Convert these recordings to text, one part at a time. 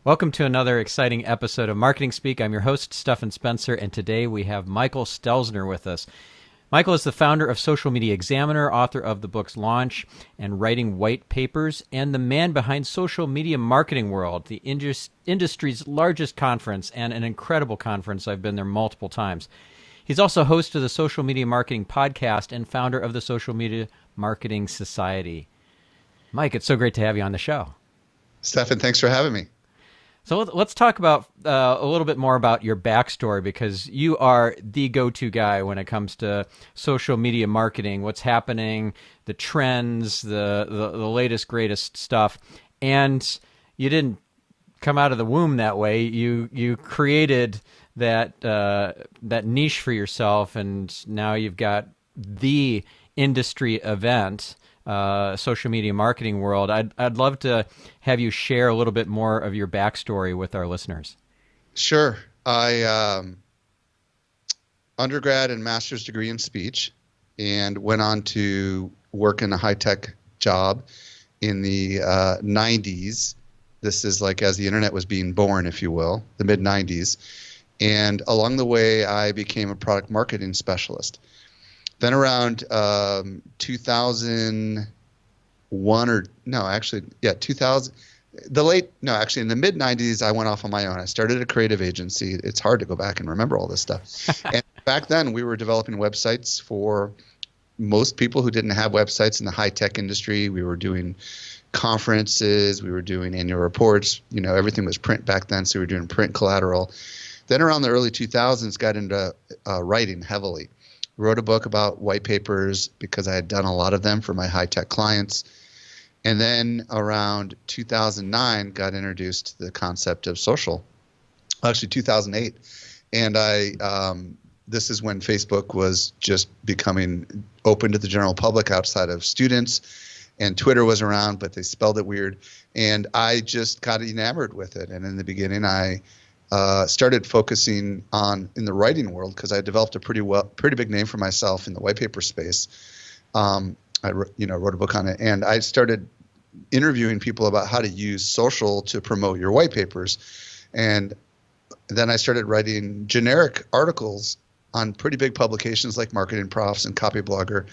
Welcome to another exciting episode of Marketing Speak. I'm your host, Stephan Spencer, and today we have Michael Stelzner with us. Michael is the founder of Social Media Examiner, author of the books Launch and Writing White Papers, and the man behind Social Media Marketing World, the industry's largest conference and an incredible conference. I've been there multiple times. He's also host of the Social Media Marketing Podcast and founder of the Social Media Marketing Society. Mike, it's so great to have you on the show. Stephan, thanks for having me. So let's talk about a little bit more about your backstory, because you are the go-to guy when it comes to social media marketing, what's happening, the trends, the latest, greatest stuff. And you didn't come out of the womb that way. You created that niche for yourself, and now you've got the industry event, Social Media Marketing World. I'd love to have you share a little bit more of your backstory with our listeners. Sure. I undergrad and master's degree in speech, and went on to work in a high-tech job in the 90s. This is like as the internet was being born, if you will, the mid-90s. And along the way, I became a product marketing specialist. Then around 2000, in the mid 90s, I went off on my own. I started a creative agency. It's hard to go back and remember all this stuff. And back then we were developing websites for most people who didn't have websites in the high tech industry. We were doing conferences, we were doing annual reports, everything was print back then. So we were doing print collateral. Then around the early 2000s, got into writing heavily. Wrote a book about white papers because I had done a lot of them for my high-tech clients. And then around 2009, got introduced to the concept of social. Actually, 2008. And this is when Facebook was just becoming open to the general public outside of students. And Twitter was around, but they spelled it weird. And I just got enamored with it. And in the beginning, I started focusing on in the writing world because I developed a pretty big name for myself in the white paper space. I wrote a book on it, and I started interviewing people about how to use social to promote your white papers. And then I started writing generic articles on pretty big publications like Marketing Profs and Copy Blogger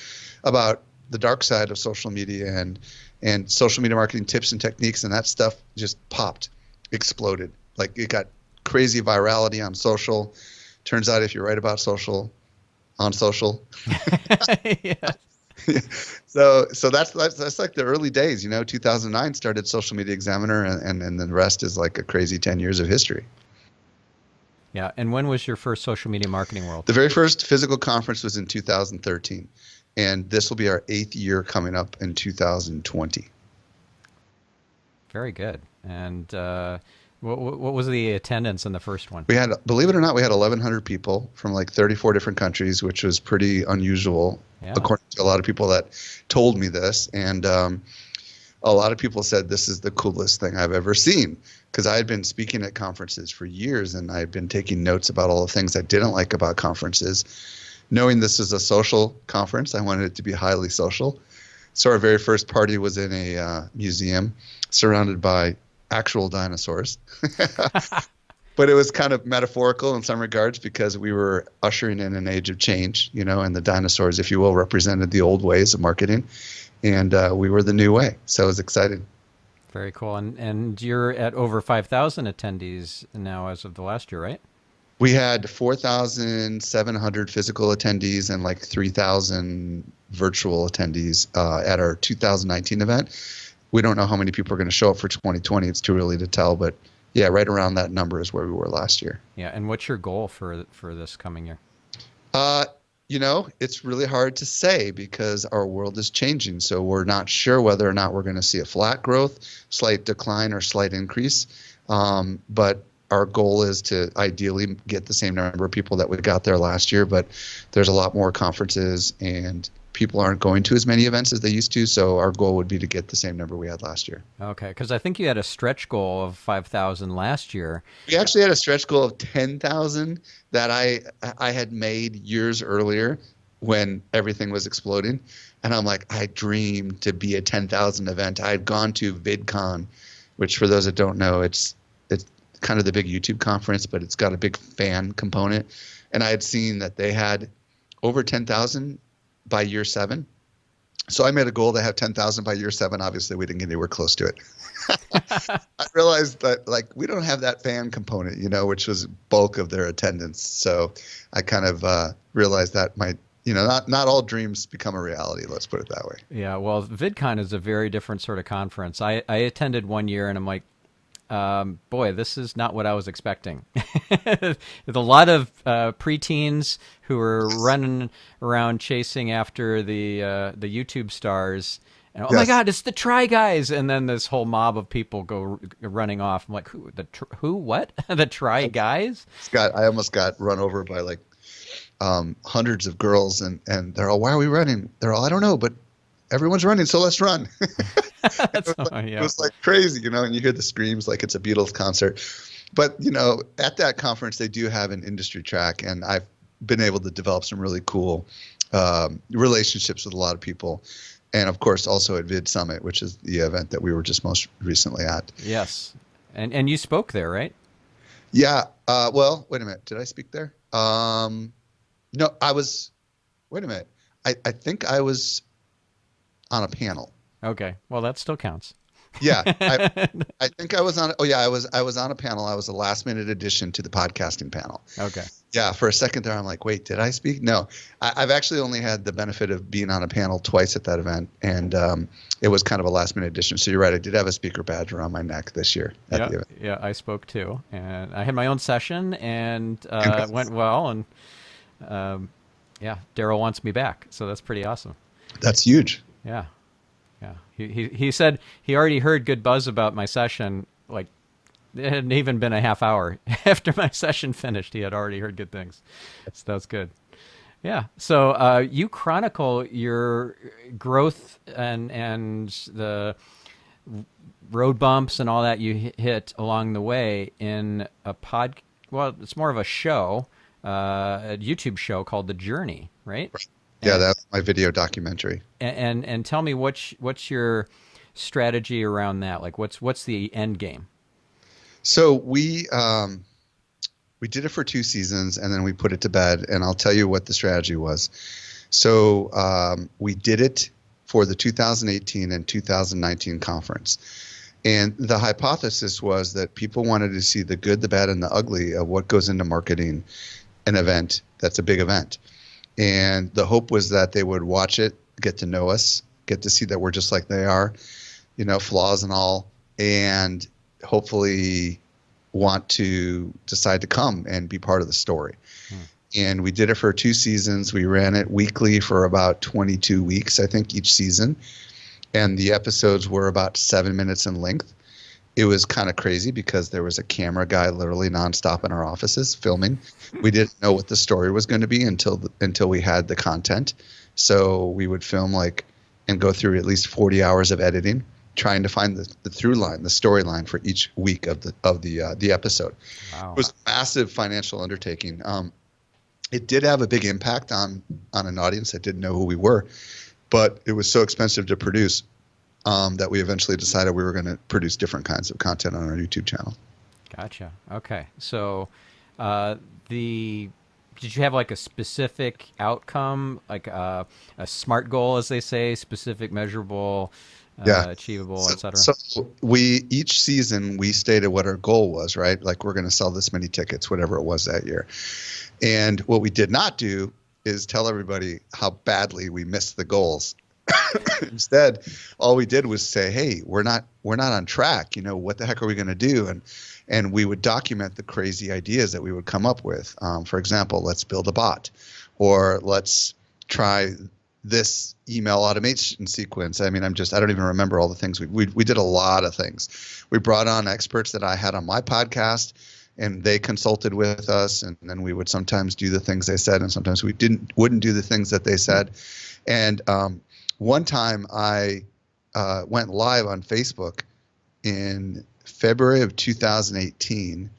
about the dark side of social media and social media marketing tips and techniques, and that stuff just exploded. Like it got crazy virality on social. Turns out if you write about social on social. Yeah. So that's like the early days, 2009 started Social Media Examiner, and the rest is like a crazy 10 years of history. Yeah. And when was your first Social Media Marketing World? The very first physical conference was in 2013, and this will be our 8th year coming up in 2020. Very good. And what was the attendance in the first one? We had, believe it or not, we had 1,100 people from like 34 different countries, which was pretty unusual, according to a lot of people that told me this. And a lot of people said this is the coolest thing I've ever seen, because I had been speaking at conferences for years, and I had been taking notes about all the things I didn't like about conferences. Knowing this is a social conference, I wanted it to be highly social. So our very first party was in a museum surrounded by actual dinosaurs. But it was kind of metaphorical in some regards because we were ushering in an age of change, and the dinosaurs, if you will, represented the old ways of marketing, and we were the new way. So I was excited. Very cool. And you're at over 5,000 attendees now as of the last year, right? We had 4,700 physical attendees and like 3,000 virtual attendees at our 2019 event. We don't know how many people are going to show up for 2020. It's too early to tell, but yeah, right around that number is where we were last year. Yeah, and what's your goal for this coming year? It's really hard to say because our world is changing. So we're not sure whether or not we're going to see a flat growth, slight decline, or slight increase. But our goal is to ideally get the same number of people that we got there last year. But there's a lot more conferences, and people aren't going to as many events as they used to. So our goal would be to get the same number we had last year. Okay, because I think you had a stretch goal of 5,000 last year. We actually had a stretch goal of 10,000 that I had made years earlier when everything was exploding. And I'm like, I dreamed to be a 10,000 event. I had gone to VidCon, which for those that don't know, it's kind of the big YouTube conference, but it's got a big fan component. And I had seen that they had over 10,000 by year 7. So I made a goal to have 10,000 by year 7. Obviously, we didn't get anywhere close to it. I realized that we don't have that fan component, which was bulk of their attendance. So I kind of realized that might, not all dreams become a reality. Let's put it that way. Yeah, well, VidCon is a very different sort of conference. I attended one year, and I'm like, boy, this is not what I was expecting. There's a lot of preteens who are running around chasing after the YouTube stars. And, oh my God, it's the Try Guys! And then this whole mob of people go running off. I'm like, who? What? The Try Guys? I almost got run over by hundreds of girls, and they're all, why are we running? They're all, I don't know, but everyone's running, so let's run. It was like crazy, and you hear the screams like it's a Beatles concert. But, at that conference, they do have an industry track, and I've been able to develop some really cool relationships with a lot of people. And, of course, also at Vid Summit, which is the event that we were just most recently at. Yes. And you spoke there, right? Yeah. Well, wait a minute. Did I speak there? No, I was – wait a minute. I think I was on a panel. Okay. Well, that still counts. Yeah. I think I was on – oh, yeah, I was on a panel. I was a last-minute addition to the podcasting panel. Okay. Yeah, for a second there, I'm like, wait, did I speak? No. I've actually only had the benefit of being on a panel twice at that event, and it was kind of a last-minute addition. So you're right, I did have a speaker badge around my neck this year at the event. Yeah, I spoke too. And I had my own session, and it went well. And, Daryl wants me back, so that's pretty awesome. That's huge. Yeah. Yeah. He said he already heard good buzz about my session, like, it hadn't even been a half hour after my session finished. He had already heard good things. So that's good. Yeah. So you chronicle your growth and the road bumps and all that you hit along the way in a well, it's more of a show, a YouTube show called The Journey, right? Yeah, that's my video documentary. And tell me what's your strategy around that? Like what's the end game? So we did it for 2 seasons, and then we put it to bed, and I'll tell you what the strategy was. So we did it for the 2018 and 2019 conference. And the hypothesis was that people wanted to see the good, the bad, and the ugly of what goes into marketing an event that's a big event. And the hope was that they would watch it, get to know us, get to see that we're just like they are, flaws and all, and hopefully want to decide to come and be part of the story. And we did it for 2 seasons. We ran it weekly for about 22 weeks, I think, each season. And the episodes were about 7 minutes in length. It was kind of crazy because there was a camera guy literally nonstop in our offices filming. We didn't know what the story was going to be until we had the content. So we would film and go through at least 40 hours of editing, trying to find the through line, the storyline for each week of the episode. Wow. It was a massive financial undertaking. It did have a big impact on an audience that didn't know who we were, but it was so expensive to produce that we eventually decided we were going to produce different kinds of content on our YouTube channel. Gotcha. Okay. So did you have a specific outcome, like a SMART goal, as they say, specific, measurable, achievable, et cetera? So each season we stated what our goal was, right? Like, we're going to sell this many tickets, whatever it was that year. And what we did not do is tell everybody how badly we missed the goals. Instead, all we did was say, hey, we're not on track. What the heck are we going to do? And we would document the crazy ideas that we would come up with. For example, let's build a bot, or let's try this email automation sequence. I mean, I don't even remember all the things. We did a lot of things. We brought on experts that I had on my podcast, and they consulted with us, and then we would sometimes do the things they said, and sometimes we wouldn't do the things that they said. And one time I went live on Facebook in February of 2018,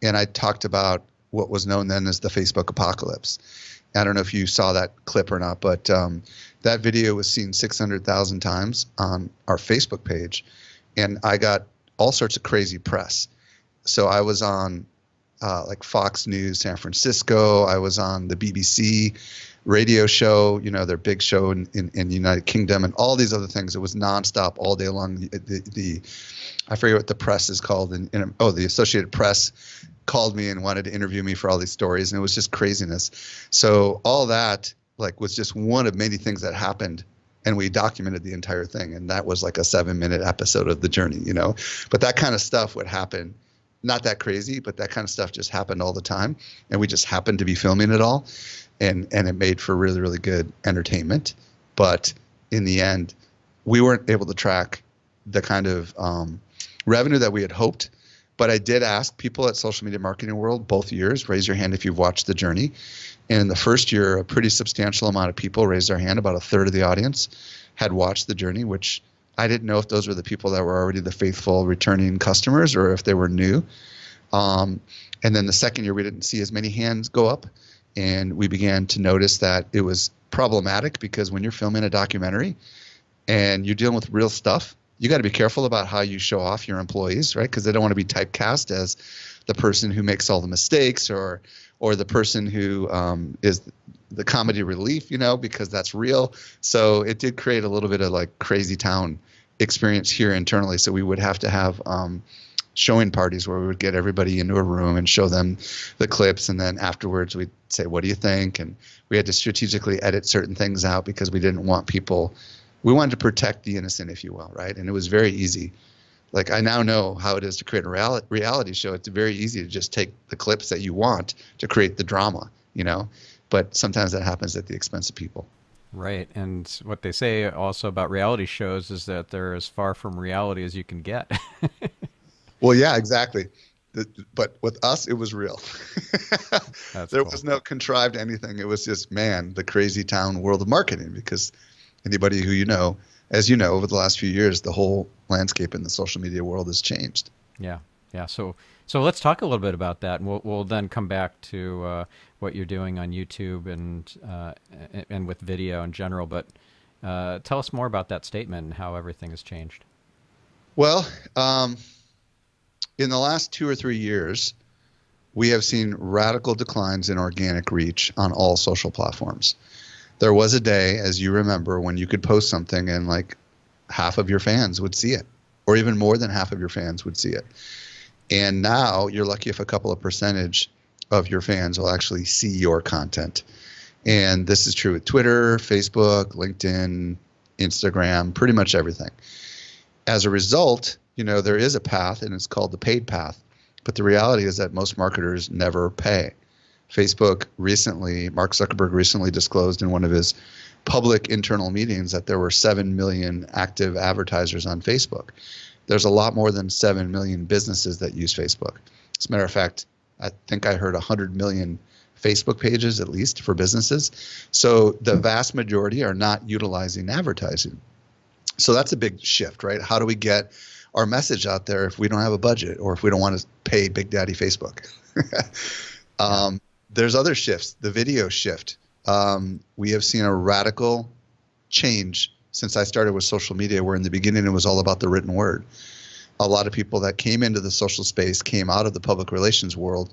and I talked about what was known then as the Facebook apocalypse. I don't know if you saw that clip or not, but that video was seen 600,000 times on our Facebook page, and I got all sorts of crazy press. So I was on like Fox News San Francisco. I was on the BBC radio show, their big show in the United Kingdom, and all these other things. It was nonstop all day long. The I forget what the press is called, the Associated Press called me and wanted to interview me for all these stories, and it was just craziness. So all that like was just one of many things that happened, and we documented the entire thing, and that was like a 7-minute episode of the journey, But that kind of stuff would happen. Not that crazy, but that kind of stuff just happened all the time, and we just happened to be filming it all, and it made for really, really good entertainment. But in the end, we weren't able to track the kind of revenue that we had hoped. But I did ask people at Social Media Marketing World both years, raise your hand if you've watched the journey. And in the first year, a pretty substantial amount of people raised their hand. About a third of the audience had watched the journey, which I didn't know if those were the people that were already the faithful returning customers or if they were new. And then the second year, we didn't see as many hands go up. And we began to notice that it was problematic because when you're filming a documentary and you're dealing with real stuff, you got to be careful about how you show off your employees, right? Because they don't want to be typecast as the person who makes all the mistakes or the person who is the comedy relief, because that's real. So it did create a little bit of like crazy town experience here internally. So we would have to have showing parties where we would get everybody into a room and show them the clips. And then afterwards we'd say, what do you think? And we had to strategically edit certain things out because we didn't want people. We wanted to protect the innocent, if you will, right? And it was very easy. Like I now know how it is to create a reality show. It's very easy to just take the clips that you want to create the drama, but sometimes that happens at the expense of people. Right. And what they say also about reality shows is that they're as far from reality as you can get. Well, yeah, exactly. But with us, it was real. There was no contrived anything. It was just, the crazy town world of marketing, because anybody who as you know, over the last few years, the whole landscape in the social media world has changed. Yeah. Yeah. So let's talk a little bit about that, and we'll then come back to what you're doing on YouTube and with video in general. But tell us more about that statement and how everything has changed. Well, in the last 2 or 3 years, we have seen radical declines in organic reach on all social platforms. There was a day, as you remember, when you could post something and like half of your fans would see it, or even more than half of your fans would see it. And now you're lucky if a couple of percentage of your fans will actually see your content. And this is true with Twitter, Facebook, LinkedIn, Instagram, pretty much everything. As a result, there is a path, and it's called the paid path. But the reality is that most marketers never pay. Facebook Mark Zuckerberg recently disclosed in one of his public internal meetings that there were 7 million active advertisers on Facebook. There's a lot more than 7 million businesses that use Facebook. As a matter of fact, I think I heard 100 million Facebook pages at least for businesses. So the vast majority are not utilizing advertising. So that's a big shift, right? How do we get our message out there if we don't have a budget or if we don't want to pay Big Daddy Facebook? There's other shifts, the video shift. We have seen a radical change since I started with social media, where in the beginning it was all about the written word. A lot of people that came into the social space came out of the public relations world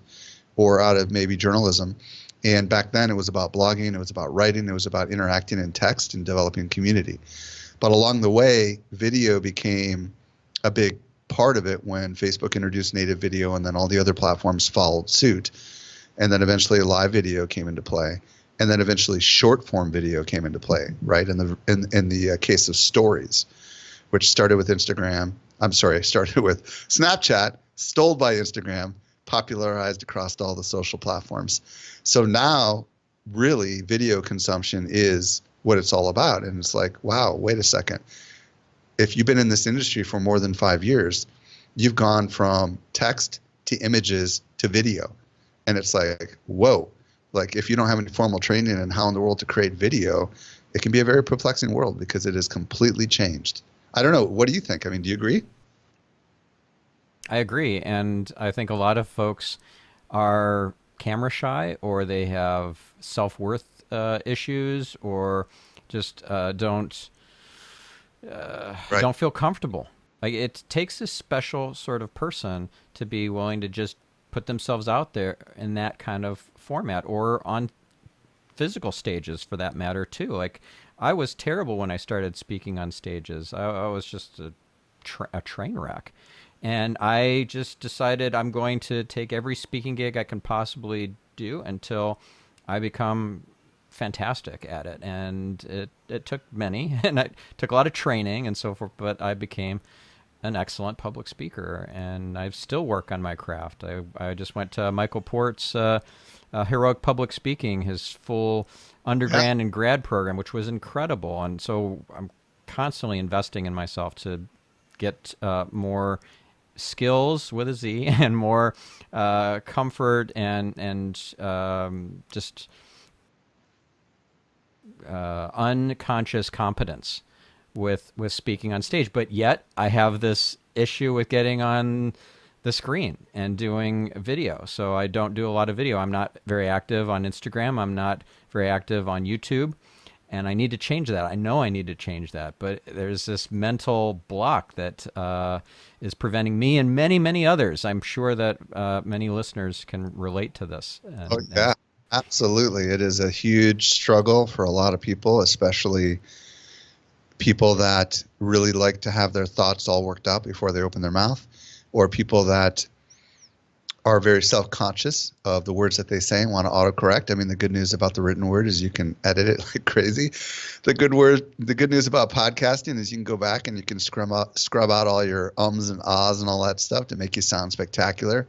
or out of maybe journalism. And back then it was about blogging, it was about writing, it was about interacting in text and developing community. But along the way, video became a big part of it when Facebook introduced native video, and then all the other platforms followed suit. And then eventually live video came into play. And then eventually short form video came into play, right? In the case of stories, which started with Snapchat, stole by Instagram, popularized across all the social platforms. So now really video consumption is what it's all about. And it's like, wow, wait a second. If you've been in this industry for more than 5 years, you've gone from text to images to video. And it's like, whoa, like if you don't have any formal training in how in the world to create video, it can be a very perplexing world because it has completely changed. I don't know. What do you think? I mean, do you agree? I agree. And I think a lot of folks are camera shy, or they have self-worth issues, or just don't feel comfortable Like it takes a special sort of person to be willing to just put themselves out there in that kind of format, or on physical stages for that matter too. Like I was terrible when I started speaking on stages. I was just a train wreck. And I just decided I'm going to take every speaking gig I can possibly do until I become fantastic at it. And it took many, and it took a lot of training and so forth, but I became an excellent public speaker, and I still work on my craft. I just went to Michael Port's Heroic Public Speaking, his full undergrad and grad program, which was incredible. And so I'm constantly investing in myself to get more skills with a Z and more comfort and just unconscious competence with speaking on stage. But yet I have this issue with getting on the screen and doing video. So I don't do a lot of video. I'm not very active on Instagram. I'm not very active on YouTube. And I need to change that. I know I need to change that. But there's this mental block that is preventing me and many, many others. I'm sure that many listeners can relate to this. Oh, yeah, absolutely. It is a huge struggle for a lot of people, especially people that really like to have their thoughts all worked out before they open their mouth, or people that are very self-conscious of the words that they say and want to autocorrect. I mean, the good news about the written word is you can edit it like crazy. The good news about podcasting is you can go back and you can scrub out all your ums and ahs and all that stuff to make you sound spectacular.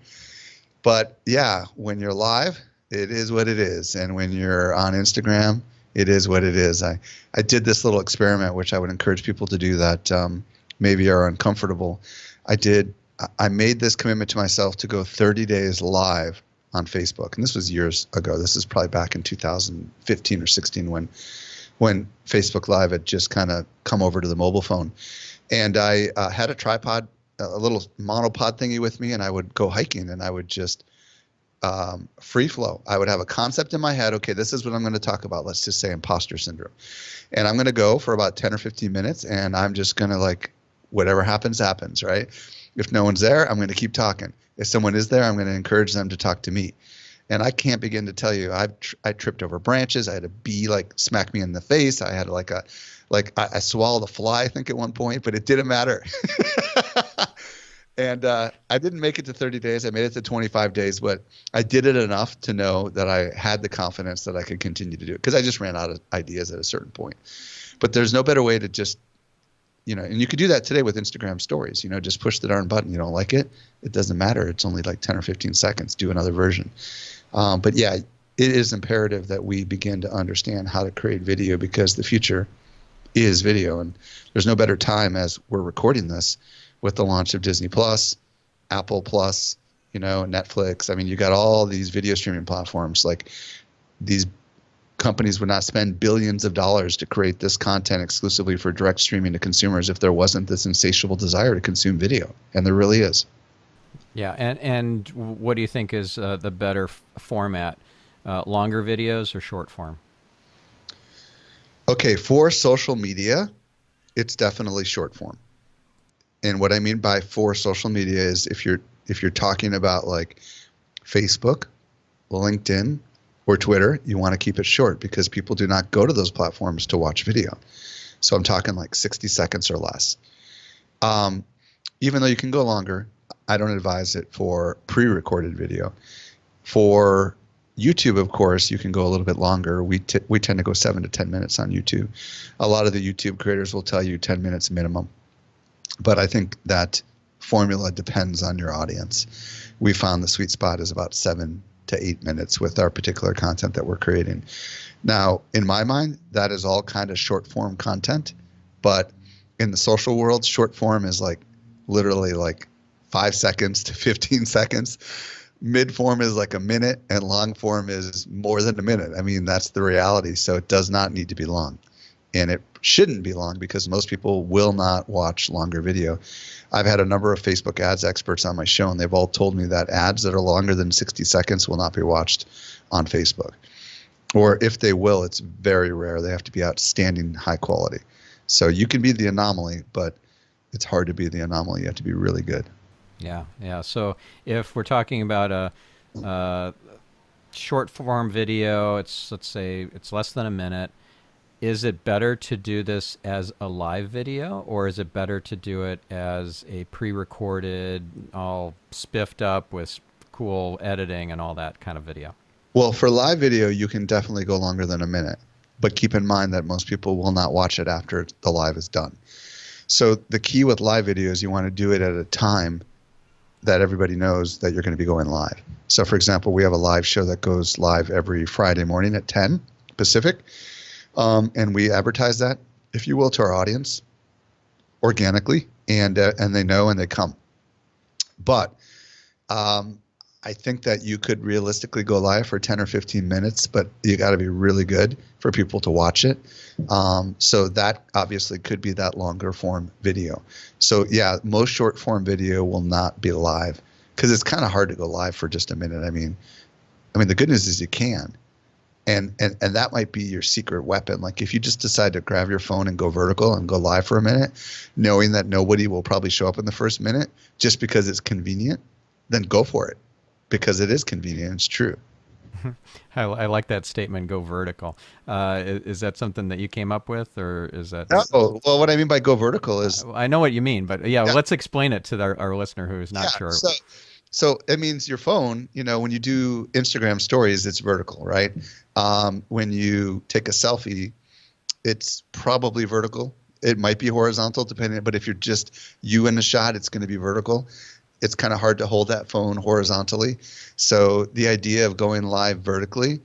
But yeah, when you're live, it is what it is. And when you're on Instagram, it is what it is. I did this little experiment, which I would encourage people to do that maybe are uncomfortable. I made this commitment to myself to go 30 days live on Facebook. And this was years ago. This is probably back in 2015 or 16 when Facebook Live had just kind of come over to the mobile phone. And I had a tripod, a little monopod thingy with me, and I would go hiking and I would just free flow. I would have a concept in my head. Okay, this is what I'm going to talk about. Let's just say imposter syndrome. And I'm going to go for about 10 or 15 minutes, and I'm just going to, like, whatever happens, happens, right? If no one's there, I'm going to keep talking. If someone is there, I'm going to encourage them to talk to me. And I can't begin to tell you, I tripped over branches. I had a bee like smack me in the face. I had I swallowed a fly, I think, at one point, but it didn't matter. And I didn't make it to 30 days. I made it to 25 days, but I did it enough to know that I had the confidence that I could continue to do it, because I just ran out of ideas at a certain point. But there's no better way to just, and you could do that today with Instagram stories, just push the darn button. You don't like it? It doesn't matter. It's only like 10 or 15 seconds. Do another version. But yeah, it is imperative that we begin to understand how to create video, because the future is video. And there's no better time, as we're recording this, with the launch of Disney Plus, Apple Plus, Netflix. I mean, you got all these video streaming platforms. Like, these companies would not spend billions of dollars to create this content exclusively for direct streaming to consumers if there wasn't this insatiable desire to consume video. And there really is. Yeah. And what do you think is the better format? Longer videos or short form? Okay, for social media, it's definitely short form. And what I mean by for social media is if you're talking about like Facebook, LinkedIn, or Twitter, you want to keep it short, because people do not go to those platforms to watch video. So I'm talking like 60 seconds or less. Even though you can go longer, I don't advise it for pre-recorded video. For YouTube, of course, you can go a little bit longer. We tend to go 7 to 10 minutes on YouTube. A lot of the YouTube creators will tell you 10 minutes minimum. But I think that formula depends on your audience. We found the sweet spot is about 7 to 8 minutes with our particular content that we're creating. Now, in my mind, that is all kind of short form content. But in the social world, short form is like literally like 5 seconds to 15 seconds. Mid form is like a minute, and long form is more than a minute. I mean, that's the reality. So it does not need to be long. And it shouldn't be long, because most people will not watch longer video. I've had a number of Facebook ads experts on my show, and they've all told me that ads that are longer than 60 seconds will not be watched on Facebook. Or if they will, it's very rare. They have to be outstanding high quality. So you can be the anomaly, but it's hard to be the anomaly. You have to be really good. Yeah, yeah. So if we're talking about a short form video, let's say it's less than a minute. Is it better to do this as a live video, or is it better to do it as a pre-recorded, all spiffed up with cool editing and all that kind of video? Well, for live video, you can definitely go longer than a minute, but keep in mind that most people will not watch it after the live is done. So the key with live video is you want to do it at a time that everybody knows that you're going to be going live. So for example, we have a live show that goes live every Friday morning at 10 Pacific. And we advertise that, if you will, to our audience organically, and they know and they come. But I think that you could realistically go live for 10 or 15 minutes, but you got to be really good for people to watch it. So that obviously could be that longer form video. So yeah, most short form video will not be live because it's kind of hard to go live for just a minute. I mean, the good news is you can. And that might be your secret weapon. Like if you just decide to grab your phone and go vertical and go live for a minute, knowing that nobody will probably show up in the first minute just because it's convenient, then go for it because it is convenient. It's true. I like that statement, go vertical. Is that something that you came up with, or is that? No, well, what I mean by go vertical is. I know what you mean, but yeah. Let's explain it to our listener who's not sure. So it means your phone, when you do Instagram stories, it's vertical, right? When you take a selfie, it's probably vertical. It might be horizontal depending, but if you're just you in the shot, it's going to be vertical. It's kind of hard to hold that phone horizontally. So the idea of going live vertically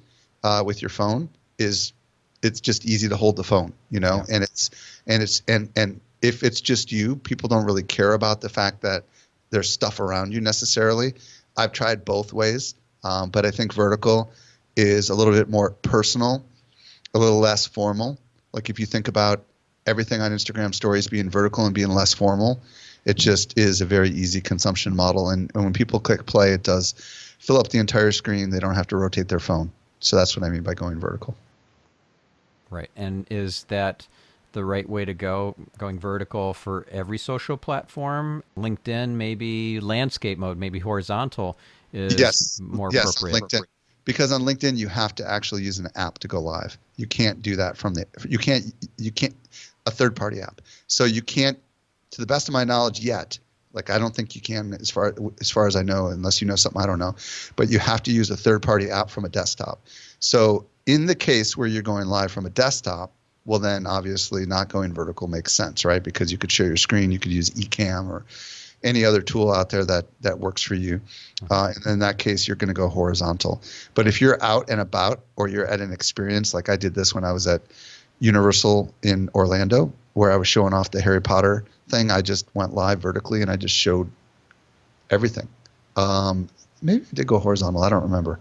with your phone is it's just easy to hold the phone, yeah. and if it's just you, people don't really care about the fact that there's stuff around you necessarily. I've tried both ways, but I think vertical is a little bit more personal, a little less formal. Like if you think about everything on Instagram stories being vertical and being less formal, it just is a very easy consumption model. And when people click play, it does fill up the entire screen. They don't have to rotate their phone. So that's what I mean by going vertical. Right. And is that the right way to go, going vertical for every social platform? LinkedIn, maybe landscape mode, maybe horizontal is more appropriate. LinkedIn. Because on LinkedIn, you have to actually use an app to go live. You can't do that you can't a third-party app. So you can't, to the best of my knowledge yet, like I don't think you can as far as I know, unless you know something I don't know, but you have to use a third-party app from a desktop. So in the case where you're going live from a desktop, well, then obviously not going vertical makes sense, right? Because you could share your screen, you could use Ecamm or any other tool out there that works for you. And in that case, you're going to go horizontal. But if you're out and about or you're at an experience, like I did this when I was at Universal in Orlando, where I was showing off the Harry Potter thing, I just went live vertically and I just showed everything. Maybe I did go horizontal, I don't remember.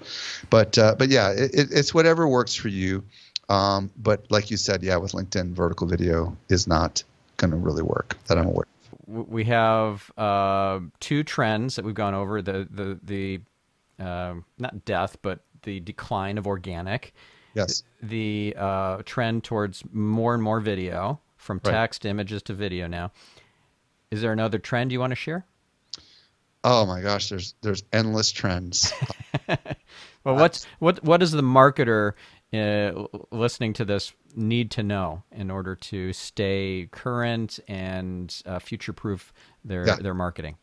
But yeah, it's whatever works for you. But like you said, yeah, with LinkedIn, vertical video is not going to really work that I'm aware of. We have two trends that we've gone over, the not death, but the decline of organic. Yes. The trend towards more and more video, from text, images to video now. Is there another trend you want to share? Oh my gosh, there's endless trends. Well, what does the marketer listening to this need to know in order to stay current and future-proof their marketing?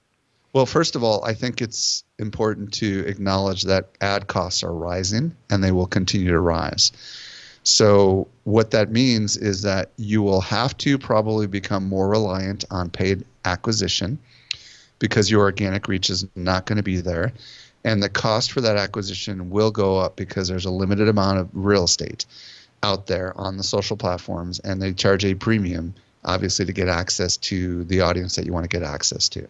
Well, first of all, I think it's important to acknowledge that ad costs are rising and they will continue to rise. So what that means is that you will have to probably become more reliant on paid acquisition because your organic reach is not going to be there. And the cost for that acquisition will go up because there's a limited amount of real estate out there on the social platforms, and they charge a premium, obviously, to get access to the audience that you want to get access to.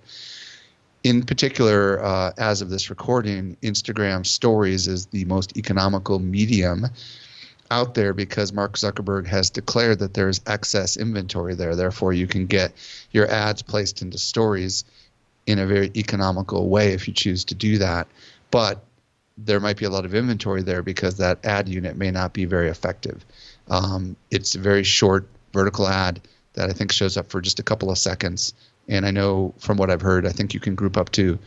In particular, as of this recording, Instagram Stories is the most economical medium out there because Mark Zuckerberg has declared that there's excess inventory there. Therefore, you can get your ads placed into stories in a very economical way if you choose to do that. But there might be a lot of inventory there because that ad unit may not be very effective. It's a very short vertical ad that I think shows up for just a couple of seconds And I know from what I've heard, I think you can group up to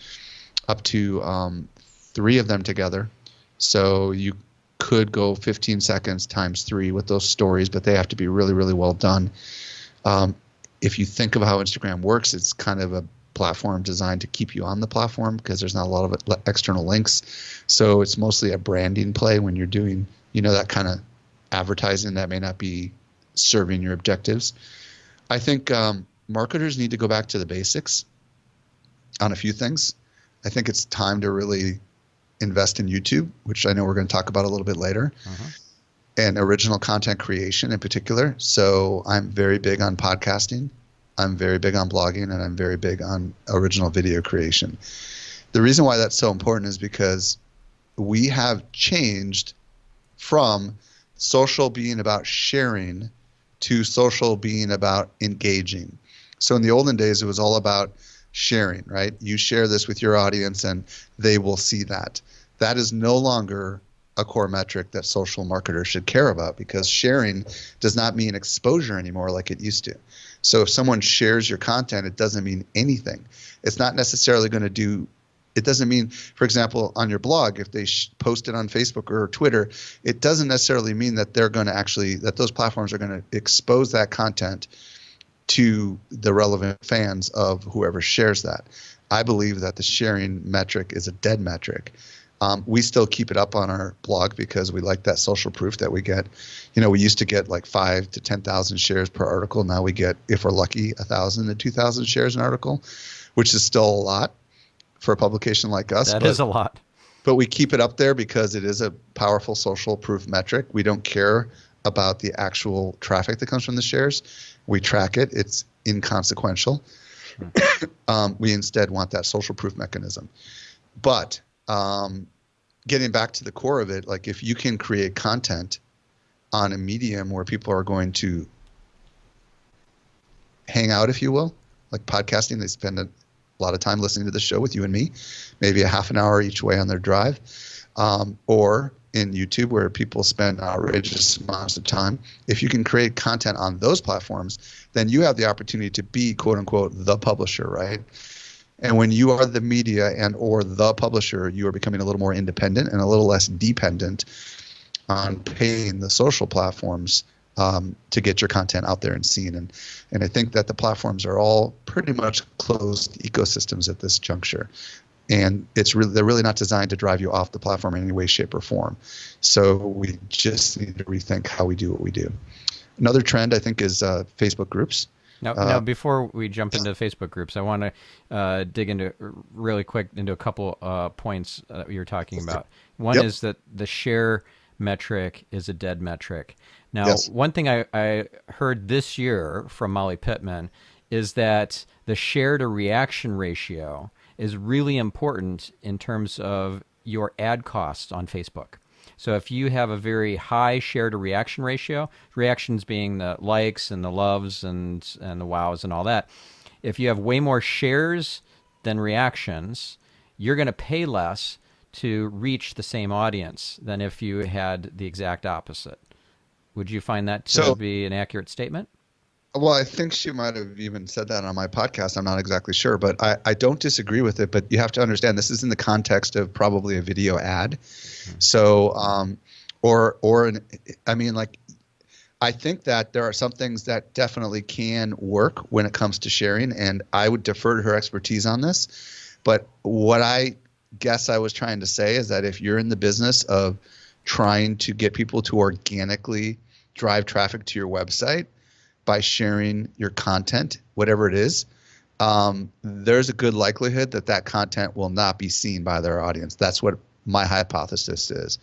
3 of them together. So you could go 15 seconds times 3 with those stories, but they have to be really, really well done. If you think of how Instagram works, it's kind of a platform designed to keep you on the platform because there's not a lot of external links. So it's mostly a branding play when you're doing, that kind of advertising that may not be serving your objectives. I think marketers need to go back to the basics on a few things. I think it's time to really invest in YouTube, which I know we're going to talk about a little bit later, and original content creation in particular. So I'm very big on podcasting. I'm very big on blogging, and I'm very big on original video creation. The reason why that's so important is because we have changed from social being about sharing to social being about engaging. So in the olden days, it was all about sharing, right? You share this with your audience and they will see that. That is no longer a core metric that social marketers should care about, because sharing does not mean exposure anymore like it used to. So if someone shares your content, it doesn't mean anything. It's not necessarily going to do, it doesn't mean, for example, on your blog, if they post it on Facebook or Twitter, it doesn't necessarily mean that they're going to actually, that those platforms are going to expose that content to the relevant fans of whoever shares that. I believe that the sharing metric is a dead metric. We still keep it up on our blog because we like that social proof that we get. We used to get like 5,000 to 10,000 shares per article. Now we get, if we're lucky, 1,000 to 2,000 shares an article, which is still a lot for a publication like us. That is a lot. But we keep it up there because it is a powerful social proof metric. We don't care about the actual traffic that comes from the shares. We track it. It's inconsequential. We instead want that social proof mechanism. But getting back to the core of it, like if you can create content on a medium where people are going to hang out, if you will, like podcasting, they spend a lot of time listening to the show with you and me, maybe a half an hour each way on their drive, or in YouTube where people spend outrageous amounts of time. If you can create content on those platforms, then you have the opportunity to be, quote unquote, the publisher, right? And when you are the media and or the publisher, you are becoming a little more independent and a little less dependent on paying the social platforms to get your content out there and seen. And I think that the platforms are all pretty much closed ecosystems at this juncture. And they're really not designed to drive you off the platform in any way, shape, or form. So we just need to rethink how we do what we do. Another trend, I think, is Facebook groups. Now, before we jump into Facebook groups, I want to dig into really quick into a couple points that you were talking about. One is that the share metric is a dead metric. Now, one thing I heard this year from Molly Pittman is that the share to reaction ratio is really important in terms of your ad costs on Facebook. So if you have a very high share to reaction ratio, reactions being the likes and the loves and the wows and all that, if you have way more shares than reactions, you're going to pay less to reach the same audience than if you had the exact opposite. Would you find that to be an accurate statement? Well, I think she might have even said that on my podcast. I'm not exactly sure, but I don't disagree with it. But you have to understand this is in the context of probably a video ad. So, I think that there are some things that definitely can work when it comes to sharing, and I would defer to her expertise on this. But what I guess I was trying to say is that if you're in the business of trying to get people to organically drive traffic to your website by sharing your content, whatever it is, there's a good likelihood that that content will not be seen by their audience. That's what my hypothesis is.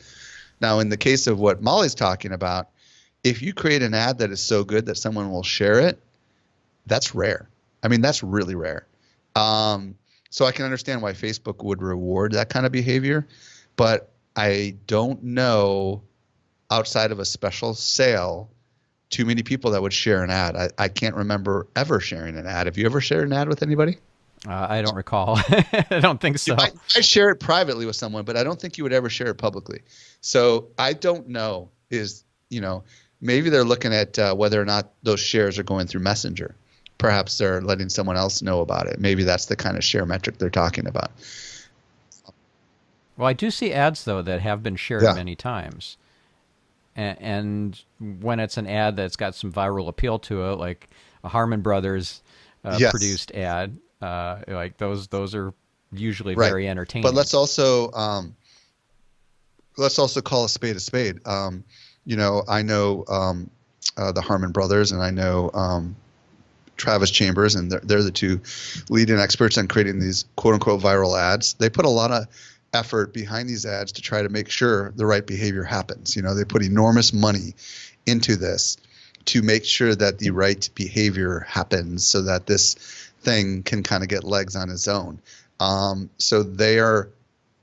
Now, in the case of what Molly's talking about, if you create an ad that is so good that someone will share it, that's rare. I mean, that's really rare. So I can understand why Facebook would reward that kind of behavior, but I don't know, outside of a special sale, too many people that would share an ad. I can't remember ever sharing an ad. Have you ever shared an ad with anybody? I don't recall. I don't think so. I share it privately with someone, but I don't think you would ever share it publicly. So I don't know maybe they're looking at whether or not those shares are going through Messenger. perhaps they're letting someone else know about it. Maybe that's the kind of share metric they're talking about. Well, I do see ads, though, that have been shared Yeah. many times. And when it's an ad that's got some viral appeal to it, like a Harmon Brothers Yes. produced ad, like those are usually Right. very entertaining. But let's also call a spade a spade. I know the Harmon Brothers, and I know Travis Chambers, and they're the two leading experts on creating these quote unquote viral ads. They put a lot of effort behind these ads to try to make sure the right behavior happens. They put enormous money into this to make sure that the right behavior happens so that this thing can kind of get legs on its own. So they are,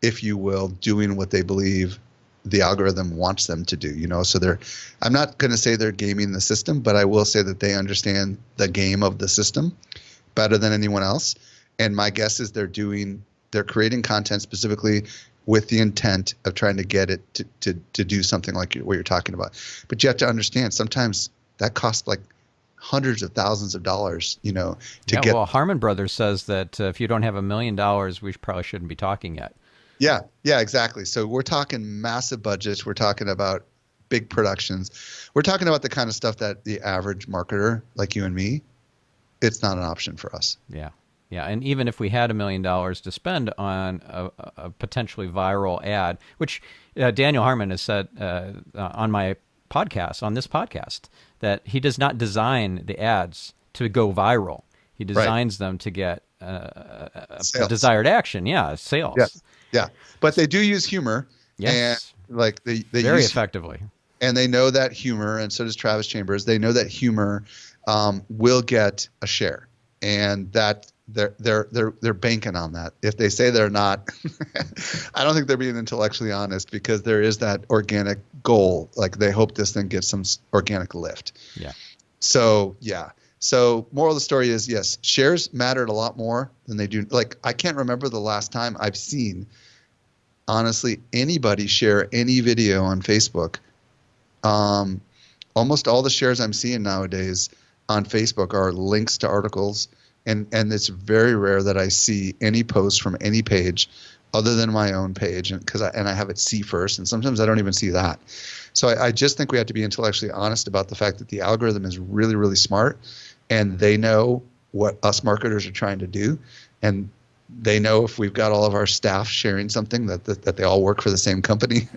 if you will, doing what they believe the algorithm wants them to do. So I'm not going to say they're gaming the system, but I will say that they understand the game of the system better than anyone else. And my guess is they're creating content specifically with the intent of trying to get it to do something like what you're talking about. But you have to understand, sometimes that costs like hundreds of thousands of dollars, to get. Well, Harmon Brothers says that if you don't have $1 million, we probably shouldn't be talking yet. Yeah, exactly. So we're talking massive budgets. We're talking about big productions. We're talking about the kind of stuff that the average marketer like you and me, it's not an option for us. Yeah. And even if we had $1 million to spend on a potentially viral ad, which Daniel Harmon has said on this podcast, that he does not design the ads to go viral. He designs them to get a desired action. Yeah, sales. Yes. Yeah, but they do use humor. Yes. And like they very use effectively. And they know that humor, and so does Travis Chambers. They know that humor will get a share, and that they're banking on that. If they say they're not, I don't think they're being intellectually honest, because there is that organic goal. Like, they hope this thing gets some organic lift. Yeah. So yeah. So moral of the story is, yes, shares mattered a lot more than they do. Like, I can't remember the last time I've seen, honestly, anybody share any video on Facebook. Almost all the shares I'm seeing nowadays on Facebook are links to articles, and it's very rare that I see any post from any page other than my own page, and I have it see first, and sometimes I don't even see that. So I just think we have to be intellectually honest about the fact that the algorithm is really, really smart, and they know what us marketers are trying to do, and they know if we've got all of our staff sharing something that they all work for the same company,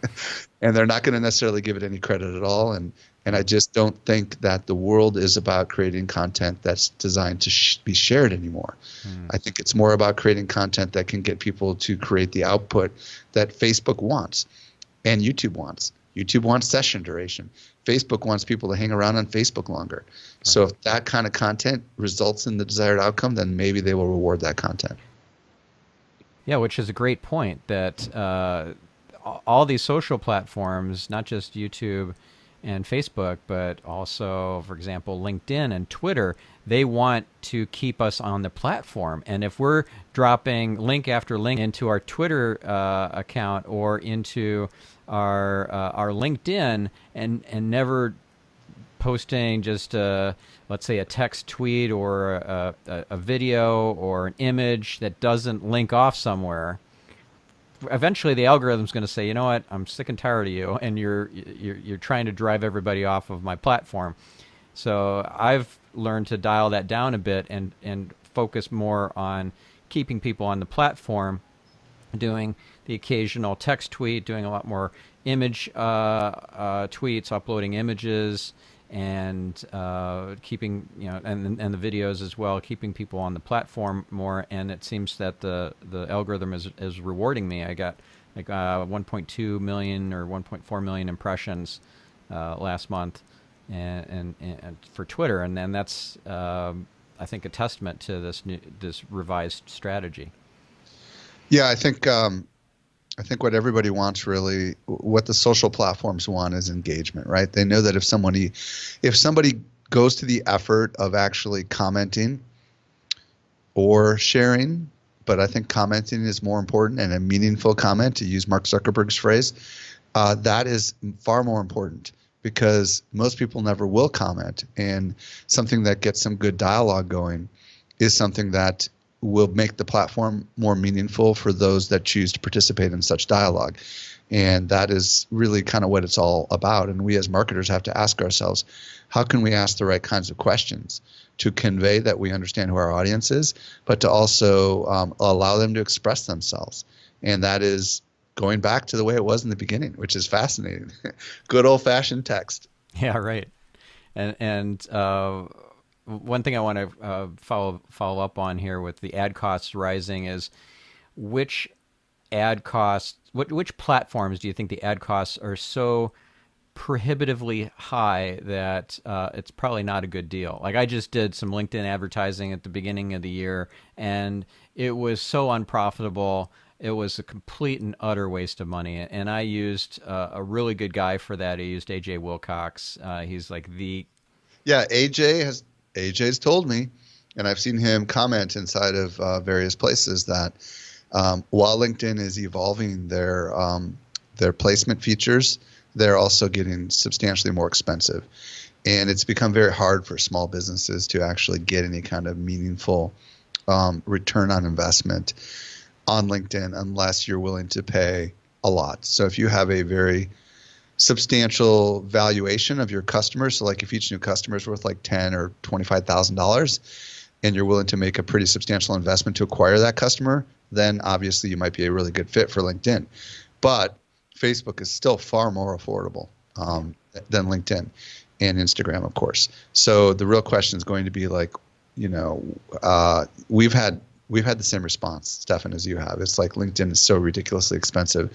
and they're not going to necessarily give it any credit at all. And I just don't think that the world is about creating content that's designed to be shared anymore. I think it's more about creating content that can get people to create the output that Facebook wants and YouTube wants. YouTube wants session duration. Facebook wants people to hang around on Facebook longer. Right. So if that kind of content results in the desired outcome, then maybe they will reward that content. Yeah, which is a great point, that all these social platforms, not just YouTube and Facebook, but also, for example, LinkedIn and Twitter, they want to keep us on the platform. And if we're dropping link after link into our Twitter account or into our LinkedIn and never posting just let's say a text tweet or a video or an image that doesn't link off somewhere, eventually the algorithm's going to say, you know what, I'm sick and tired of you, and you're trying to drive everybody off of my platform. So I've learned to dial that down a bit and focus more on keeping people on the platform, doing the occasional text tweet, doing a lot more image tweets, uploading images, and keeping, and the videos as well, keeping people on the platform more. And it seems that the algorithm is rewarding me. I got like 1.2 million or 1.4 million impressions last month, and for Twitter, and then that's I think a testament to this revised strategy. Yeah, I think what everybody wants, really, what the social platforms want, is engagement, right? They know that if somebody goes to the effort of actually commenting or sharing, but I think commenting is more important, and a meaningful comment, to use Mark Zuckerberg's phrase, that is far more important because most people never will comment. And something that gets some good dialogue going is something that will make the platform more meaningful for those that choose to participate in such dialogue. And that is really kind of what it's all about. And we as marketers have to ask ourselves, how can we ask the right kinds of questions to convey that we understand who our audience is, but to also allow them to express themselves? And that is going back to the way it was in the beginning, which is fascinating. Good old-fashioned text. Yeah, right. And one thing I want to follow up on here with the ad costs rising is which platforms do you think the ad costs are so prohibitively high that it's probably not a good deal? Like, I just did some LinkedIn advertising at the beginning of the year, and it was so unprofitable. It was a complete and utter waste of money. And I used a really good guy for that. I used AJ Wilcox. He's like the... Yeah, AJ's told me, and I've seen him comment inside of various places, that while LinkedIn is evolving their placement features, they're also getting substantially more expensive. And it's become very hard for small businesses to actually get any kind of meaningful return on investment on LinkedIn unless you're willing to pay a lot. So if you have a very substantial valuation of your customers, so like if each new customer is worth like $10,000 or $25,000, and you're willing to make a pretty substantial investment to acquire that customer, then obviously you might be a really good fit for LinkedIn. But Facebook is still far more affordable than LinkedIn and Instagram, of course. So the real question is going to be like, we've had the same response, Stephan, as you have. It's like LinkedIn is so ridiculously expensive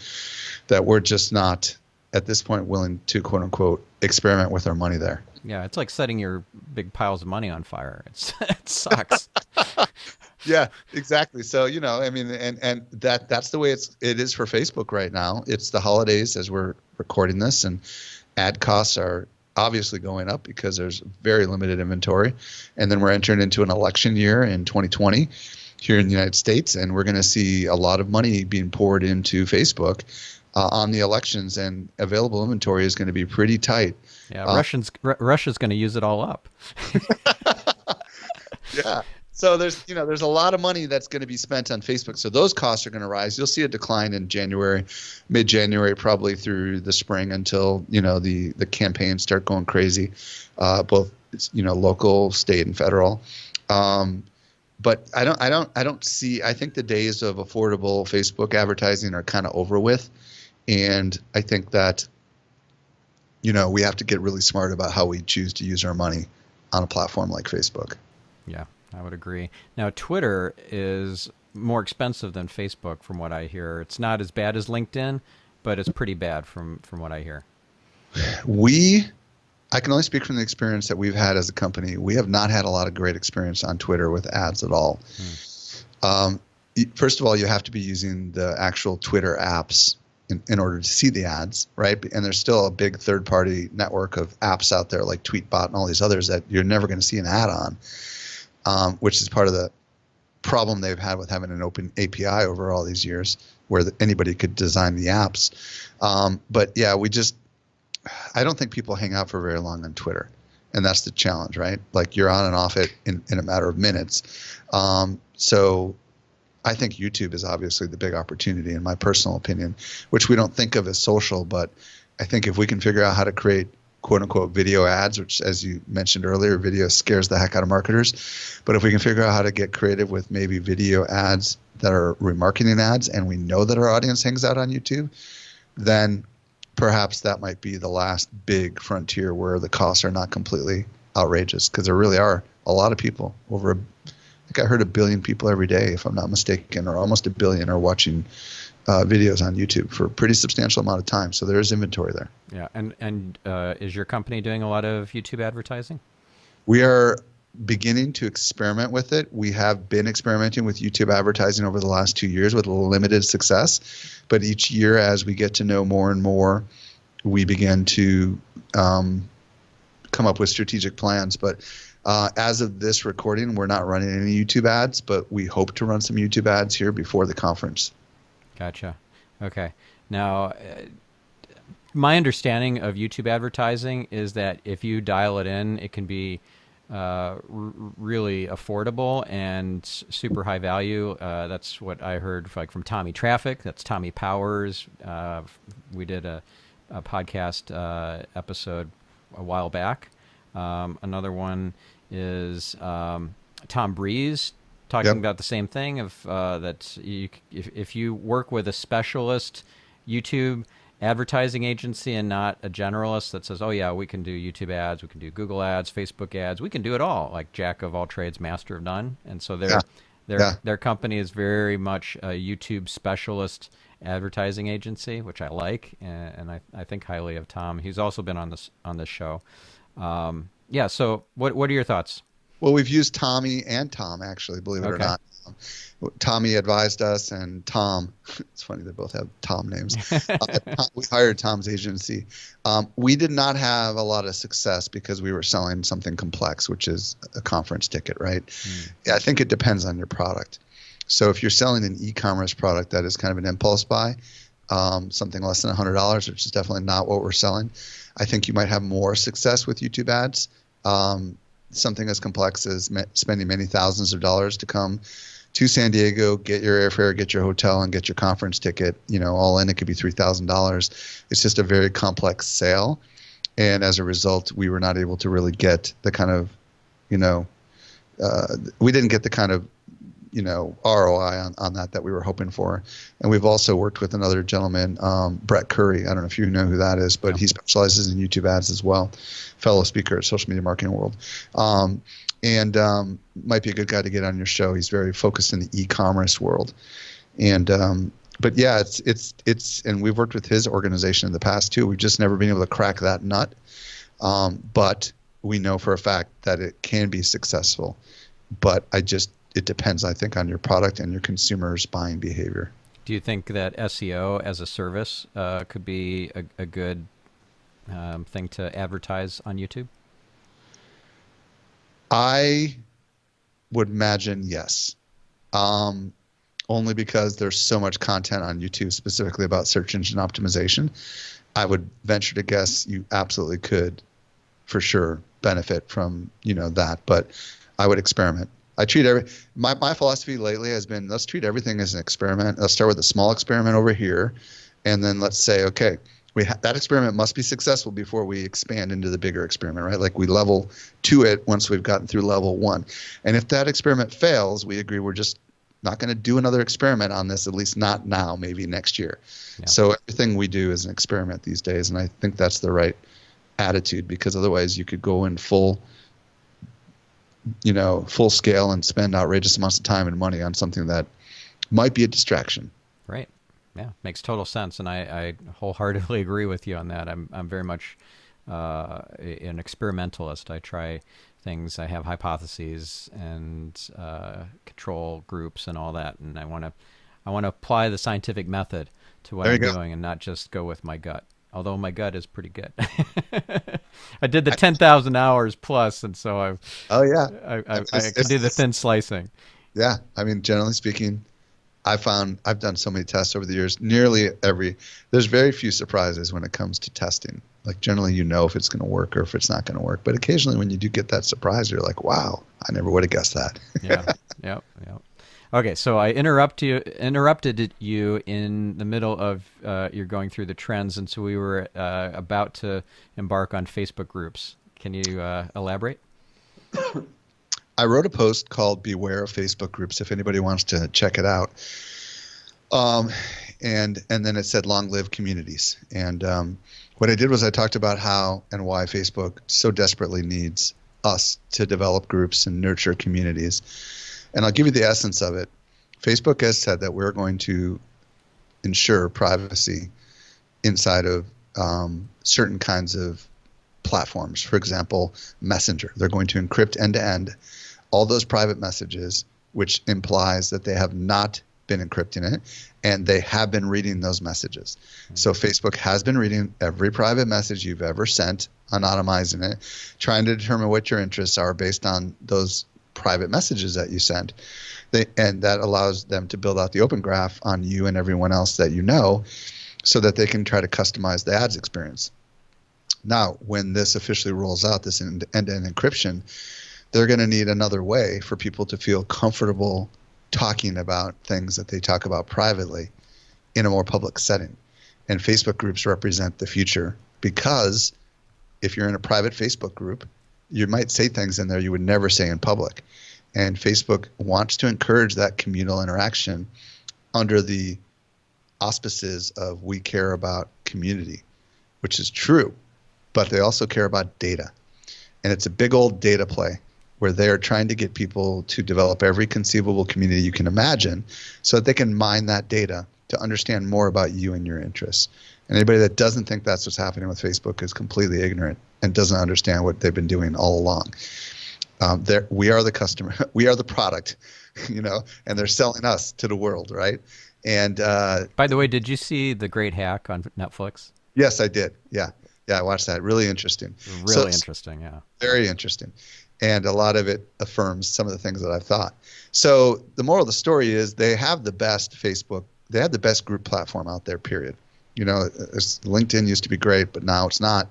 that we're just not at this point willing to, quote unquote, experiment with our money there. Yeah, it's like setting your big piles of money on fire. It sucks. Yeah, exactly. So, I mean, and that's the way it is for Facebook right now. It's the holidays as we're recording this, and ad costs are obviously going up because there's very limited inventory. And then we're entering into an election year in 2020 here in the United States, and we're going to see a lot of money being poured into Facebook on the elections, and available inventory is going to be pretty tight. Yeah, Russia's going to use it all up. Yeah. So there's a lot of money that's going to be spent on Facebook. So those costs are going to rise. You'll see a decline in January, mid-January, probably through the spring until, the campaigns start going crazy, both, local, state, and federal. But I think the days of affordable Facebook advertising are kind of over with. And I think that, we have to get really smart about how we choose to use our money on a platform like Facebook. Yeah, I would agree. Now, Twitter is more expensive than Facebook, from what I hear. It's not as bad as LinkedIn, but it's pretty bad from what I hear. I can only speak from the experience that we've had as a company. We have not had a lot of great experience on Twitter with ads at all. First of all, you have to be using the actual Twitter apps in order to see the ads, right? And there's still a big third-party network of apps out there like Tweetbot and all these others that you're never going to see an ad on, which is part of the problem they've had with having an open API over all these years where anybody could design the apps. But yeah, I don't think people hang out for very long on Twitter. And that's the challenge, right? Like you're on and off it in a matter of minutes. So I think YouTube is obviously the big opportunity, in my personal opinion, which we don't think of as social. But I think if we can figure out how to create quote unquote video ads, which, as you mentioned earlier, video scares the heck out of marketers. But if we can figure out how to get creative with maybe video ads that are remarketing ads, and we know that our audience hangs out on YouTube, then perhaps that might be the last big frontier where the costs are not completely outrageous, because there really are a lot of people, I think I heard 1 billion people every day, if I'm not mistaken, or almost 1 billion are watching videos on YouTube for a pretty substantial amount of time. So there is inventory there. Yeah. And is your company doing a lot of YouTube advertising? We are beginning to experiment with it. We have been experimenting with YouTube advertising over the last 2 years with limited success. But each year, as we get to know more and more, we begin to come up with strategic plans. But as of this recording, we're not running any YouTube ads, but we hope to run some YouTube ads here before the conference. Gotcha. Okay. Now, my understanding of YouTube advertising is that if you dial it in, it can be really affordable and super high value. That's what I heard from Tommy Traffic. That's Tommy Powers. We did a podcast episode a while back. Another one is Tom Breeze talking about the same thing of that if you work with a specialist YouTube advertising agency and not a generalist that says, oh yeah, we can do YouTube ads, we can do Google ads, Facebook ads, we can do it all, like jack of all trades, master of none. And so their company is very much a YouTube specialist advertising agency, which I like, and I think highly of Tom. He's also been on this show. So what are your thoughts? Well, we've used Tommy and Tom, actually, believe it or not. Tommy advised us, and Tom, it's funny, they both have Tom names. We hired Tom's agency. We did not have a lot of success because we were selling something complex, which is a conference ticket, right? I think it depends on your product. So if you're selling an e-commerce product that is kind of an impulse buy, something less than $100, which is definitely not what we're selling, I think you might have more success with YouTube ads. Something as complex as spending many thousands of dollars to come to San Diego, get your airfare, get your hotel, and get your conference ticket, all in, it could be $3,000. It's just a very complex sale. And as a result, we were not able to really get the kind of, we didn't get the kind of, ROI on that we were hoping for. And we've also worked with another gentleman, Brett Curry. I don't know if you know who that is, but he specializes in YouTube ads as well. Fellow speaker at Social Media Marketing World. And might be a good guy to get on your show. He's very focused in the e-commerce world. And but yeah, it's and we've worked with his organization in the past too. We've just never been able to crack that nut. But we know for a fact that it can be successful. But it depends, I think, on your product and your consumers' buying behavior. Do you think that SEO as a service could be a good thing to advertise on YouTube? I would imagine yes. Only because there's so much content on YouTube specifically about search engine optimization. I would venture to guess you absolutely could, for sure, benefit from that. But I would experiment. I treat my philosophy lately has been, let's treat everything as an experiment. Let's start with a small experiment over here, and then let's say, okay, that experiment must be successful before we expand into the bigger experiment, right? Like we level to it once we've gotten through level 1. And if that experiment fails, we agree we're just not going to do another experiment on this, at least not now, maybe next year. Yeah. So everything we do is an experiment these days, and I think that's the right attitude, because otherwise you could go in full scale and spend outrageous amounts of time and money on something that might be a distraction. Right. Yeah, makes total sense, and I wholeheartedly agree with you on that. I'm very much an experimentalist. I try things. I have hypotheses and control groups and all that, and I want to apply the scientific method to what I'm doing, and not just go with my gut. Although my gut is pretty good. I did the 10,000 hours plus, and so I can do the thin slicing. Yeah, I mean, generally speaking, I've done so many tests over the years. There's very few surprises when it comes to testing. Like generally, if it's going to work or if it's not going to work. But occasionally, when you do get that surprise, you're like, "Wow, I never would have guessed that." Yeah. Okay, so I interrupted you in the middle of you're going through the trends, and so we were about to embark on Facebook groups. Can you elaborate? I wrote a post called "Beware of Facebook Groups" if anybody wants to check it out. And then it said "Long live communities." And what I did was I talked about how and why Facebook so desperately needs us to develop groups and nurture communities. And I'll give you the essence of it. Facebook has said that we're going to ensure privacy inside of certain kinds of platforms. For example, Messenger. They're going to encrypt end-to-end all those private messages, which implies that they have not been encrypting it, and they have been reading those messages. So Facebook has been reading every private message you've ever sent, anonymizing it, trying to determine what your interests are based on those private messages that you send. And that allows them to build out the open graph on you and everyone else that you know. so that they can try to customize the ads experience. Now, when this officially rolls out, this end-to-end encryption, they're going to need another way for people to feel comfortable talking about things that they talk about privately in a more public setting. And Facebook groups represent the future, because if you're in a private Facebook group, you might say things in there you would never say in public. And Facebook wants to encourage that communal interaction under the auspices of we care about community, which is true, but they also care about data. And it's a big old data play where they're trying to get people to develop every conceivable community you can imagine so that they can mine that data to understand more about you and your interests. And anybody that doesn't think that's what's happening with Facebook is completely ignorant and doesn't understand what they've been doing all along. We are the customer, we are the product, and they're selling us to the world, right? And by the way, did you see The Great Hack on Netflix? Yes, I did. Yeah, I watched that. Really interesting. Really interesting, yeah. Very interesting. And a lot of it affirms some of the things that I've thought. So the moral of the story is they have the best Facebook. They have the best group platform out there, period. LinkedIn used to be great, but now it's not.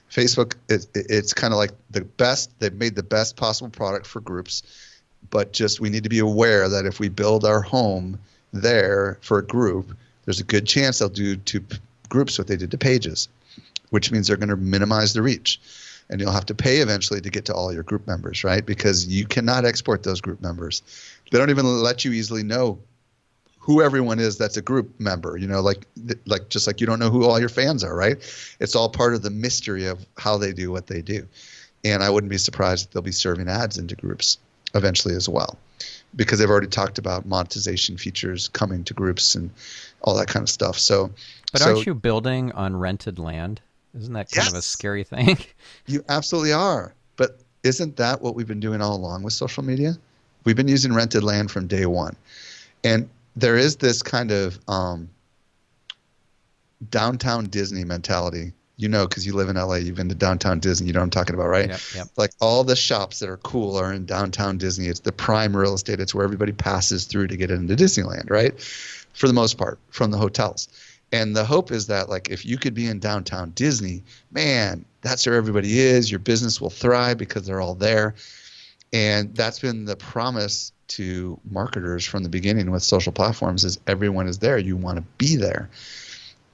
Facebook, it's kind of like the best. They've made the best possible product for groups, but just we need to be aware that if we build our home there for a group, there's a good chance they'll do to groups what they did to pages, which means they're going to minimize the reach. And you'll have to pay eventually to get to all your group members, right? Because you cannot export those group members. They don't even let you easily know who everyone is that's a group member, just like you don't know who all your fans are, right? It's all part of the mystery of how they do what they do. And I wouldn't be surprised if they'll be serving ads into groups eventually as well, because they've already talked about monetization features coming to groups and all that kind of stuff. But aren't you building on rented land? Isn't that kind of a scary thing? You absolutely are. But isn't that what we've been doing all along with social media? We've been using rented land from day one. And there is this kind of downtown Disney mentality, because you live in LA, you've been to downtown Disney, you know what I'm talking about, right? Yep. Like all the shops that are cool are in downtown Disney. It's the prime real estate. It's where everybody passes through to get into Disneyland, right? For the most part, from the hotels. And the hope is that, like, if you could be in downtown Disney, man, that's where everybody is. Your business will thrive because they're all there. And that's been the promise to marketers from the beginning with social platforms is everyone is there. You want to be there.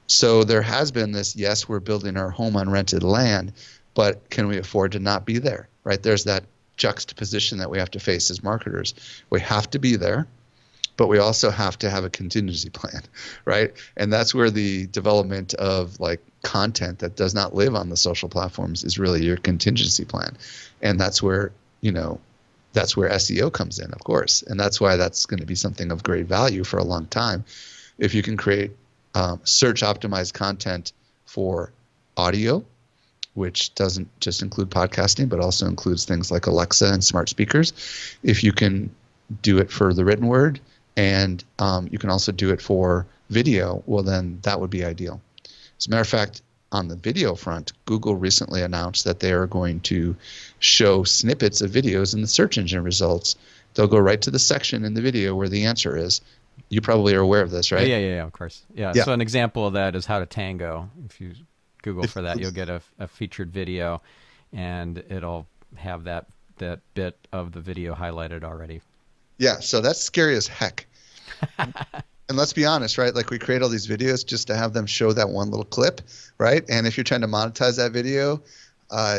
So there has been this, yes, we're building our home on rented land, but can we afford to not be there, right? There's that juxtaposition that we have to face as marketers. We have to be there, but we also have to have a contingency plan, right? And that's where the development of like content that does not live on the social platforms is really your contingency plan. And that's where, that's where SEO comes in, of course. And that's why that's going to be something of great value for a long time. If you can create search optimized content for audio, which doesn't just include podcasting, but also includes things like Alexa and smart speakers. If you can do it for the written word, and you can also do it for video, well, then that would be ideal. As a matter of fact, on the video front, Google recently announced that they are going to show snippets of videos in the search engine results. They'll go right to the section in the video where the answer is. You probably are aware of this, right? Yeah, of course. Yeah. So an example of that is How to Tango. If you Google for that, you'll get a featured video, and it'll have that bit of the video highlighted already. Yeah, so that's scary as heck. And let's be honest, right? Like we create all these videos just to have them show that one little clip, right? And if you're trying to monetize that video,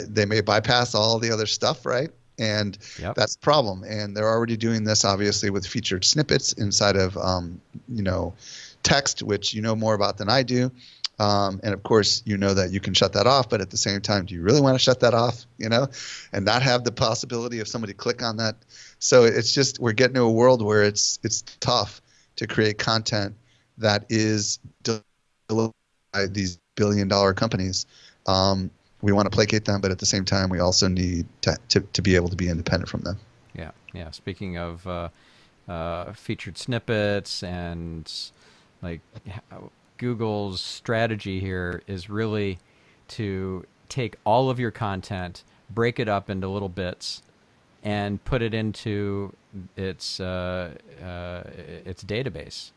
they may bypass all the other stuff, right? And that's the problem. And they're already doing this, obviously, with featured snippets inside of, text, which you know more about than I do. And of course, you know that you can shut that off, but at the same time, do you really want to shut that off, and not have the possibility of somebody click on that? So it's just, we're getting to a world where it's tough to create content that is delivered by these billion-dollar companies. We want to placate them, but at the same time, we also need to be able to be independent from them. Yeah. Speaking of featured snippets and like Google's strategy here is really to take all of your content, break it up into little bits, and put it into its database.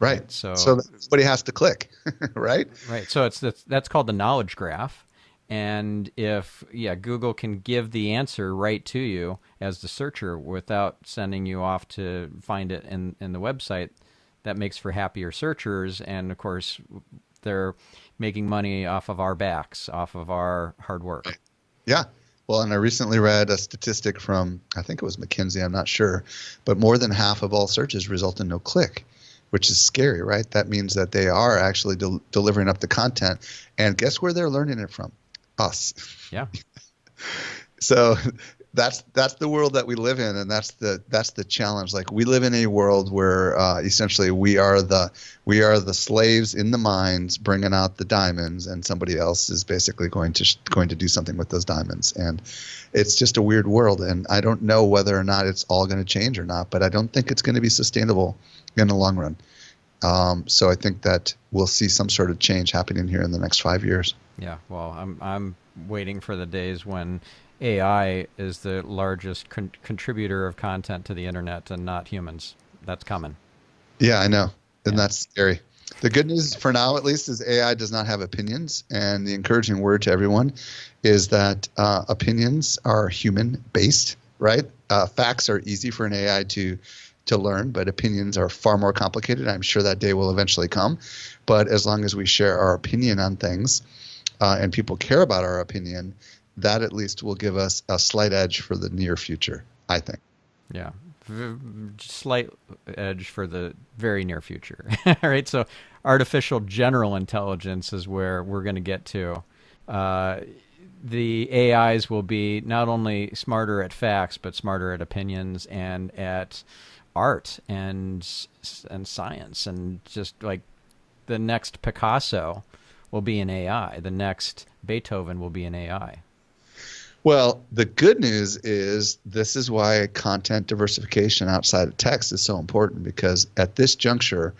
Right. So somebody has to click, right? right. So that's called the knowledge graph. And if Google can give the answer right to you as the searcher without sending you off to find it in the website, that makes for happier searchers. And of course, they're making money off of our backs, off of our hard work. Yeah. Well, and I recently read a statistic from, I think it was McKinsey, I'm not sure, but more than half of all searches result in no click, which is scary, right? That means that they are actually delivering up the content. And guess where they're learning it from? Us. Yeah. So that's the world that we live in, and that's the challenge. Like, we live in a world where essentially we are the slaves in the mines bringing out the diamonds, and somebody else is basically going to do something with those diamonds. And it's just a weird world, and I don't know whether or not it's all going to change or not, but I don't think it's going to be sustainable in the long run. So I think that we'll see some sort of change happening here in the next 5 years. Yeah, well, I'm waiting for the days when AI is the largest contributor of content to the internet and not humans. That's coming. Yeah, I know, and that's scary. The good news for now, at least, is AI does not have opinions, and the encouraging word to everyone is that opinions are human-based, right? Facts are easy for an AI to learn, but opinions are far more complicated. I'm sure that day will eventually come, but as long as we share our opinion on things, and people care about our opinion, that at least will give us a slight edge for the near future, I think. Yeah, slight edge for the very near future. All right, so artificial general intelligence is where we're going to get to. The AIs will be not only smarter at facts, but smarter at opinions and at art and science, and just like the next Picasso will be an AI. The next Beethoven will be an AI. Well, the good news is this is why content diversification outside of text is so important, because at this juncture,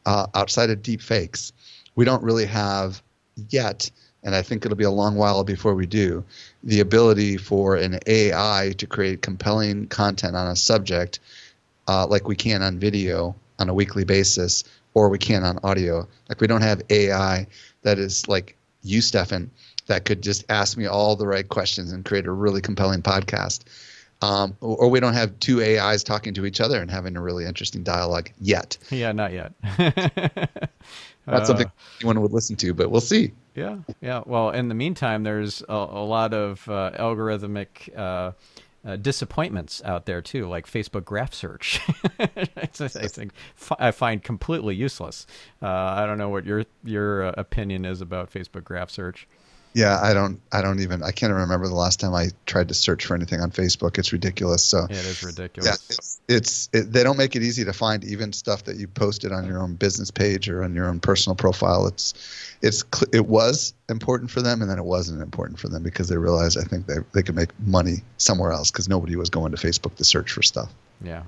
outside of deep fakes, we don't really have yet, and I think it'll be a long while before we do, the ability for an AI to create compelling content on a subject like we can on video on a weekly basis, or we can on audio. Like, we don't have AI that is like you, Stephan, that could just ask me all the right questions and create a really compelling podcast. Or we don't have two AIs talking to each other and having a really interesting dialogue yet. Yeah, not yet. Not something anyone would listen to, but we'll see. Yeah. Well, in the meantime, there's a lot of algorithmic disappointments out there too, like Facebook graph search. I find completely useless. I don't know what your opinion is about Facebook graph search. Yeah, I can't remember the last time I tried to search for anything on Facebook. It's ridiculous. So yeah, it is ridiculous. Yeah, they don't make it easy to find even stuff that you posted on your own business page or on your own personal profile. It was important for them, and then it wasn't important for them because they realized, I think, they could make money somewhere else because nobody was going to Facebook to search for stuff. Yeah.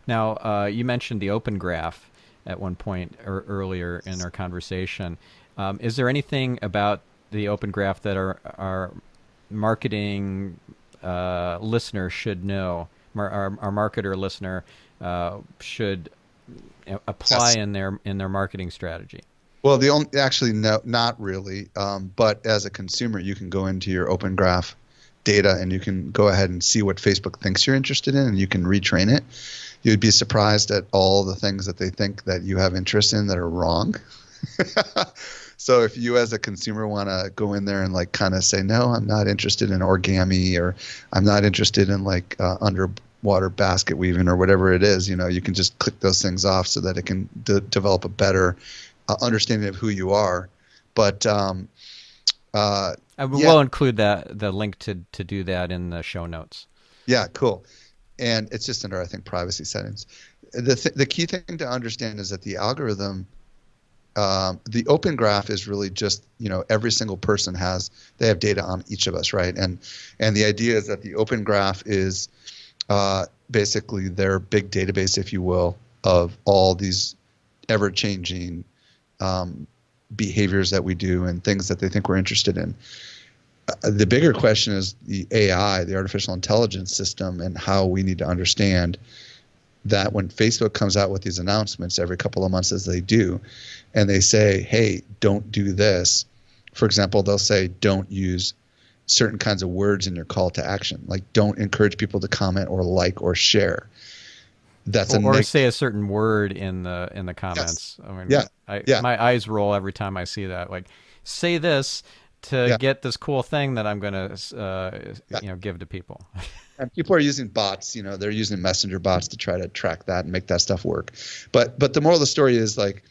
Now, you mentioned the Open Graph at one point earlier in our conversation. Is there anything about the Open Graph that our marketing listener should know, our marketer listener should apply in their marketing strategy? Well, not really. But as a consumer, you can go into your Open Graph data and you can go ahead and see what Facebook thinks you're interested in, and you can retrain it. You'd be surprised at all the things that they think that you have interest in that are wrong. So if you as a consumer want to go in there and like kind of say, no, I'm not interested in origami, or I'm not interested in like underwater basket weaving or whatever it is, you can just click those things off so that it can develop a better understanding of who you are. But we'll include the link to do that in the show notes. Yeah, cool. And it's just under, I think, privacy settings. The key thing to understand is that the algorithm, the Open Graph is really just, every single person they have data on each of us, right? And the idea is that the Open Graph is basically their big database, if you will, of all these ever-changing behaviors that we do and things that they think we're interested in. The bigger question is the AI, the artificial intelligence system, and how we need to understand that when Facebook comes out with these announcements every couple of months, as they do, and they say, hey, don't do this. For example, they'll say, don't use certain kinds of words in your call to action. Like, don't encourage people to comment or like or share. That's or say a certain word in the comments. Yes. I mean, Yeah. my eyes roll every time I see that. Like, say this to get this cool thing that I'm going to give to people. And people are using bots, they're using messenger bots to try to track that and make that stuff work. But the moral of the story is, like,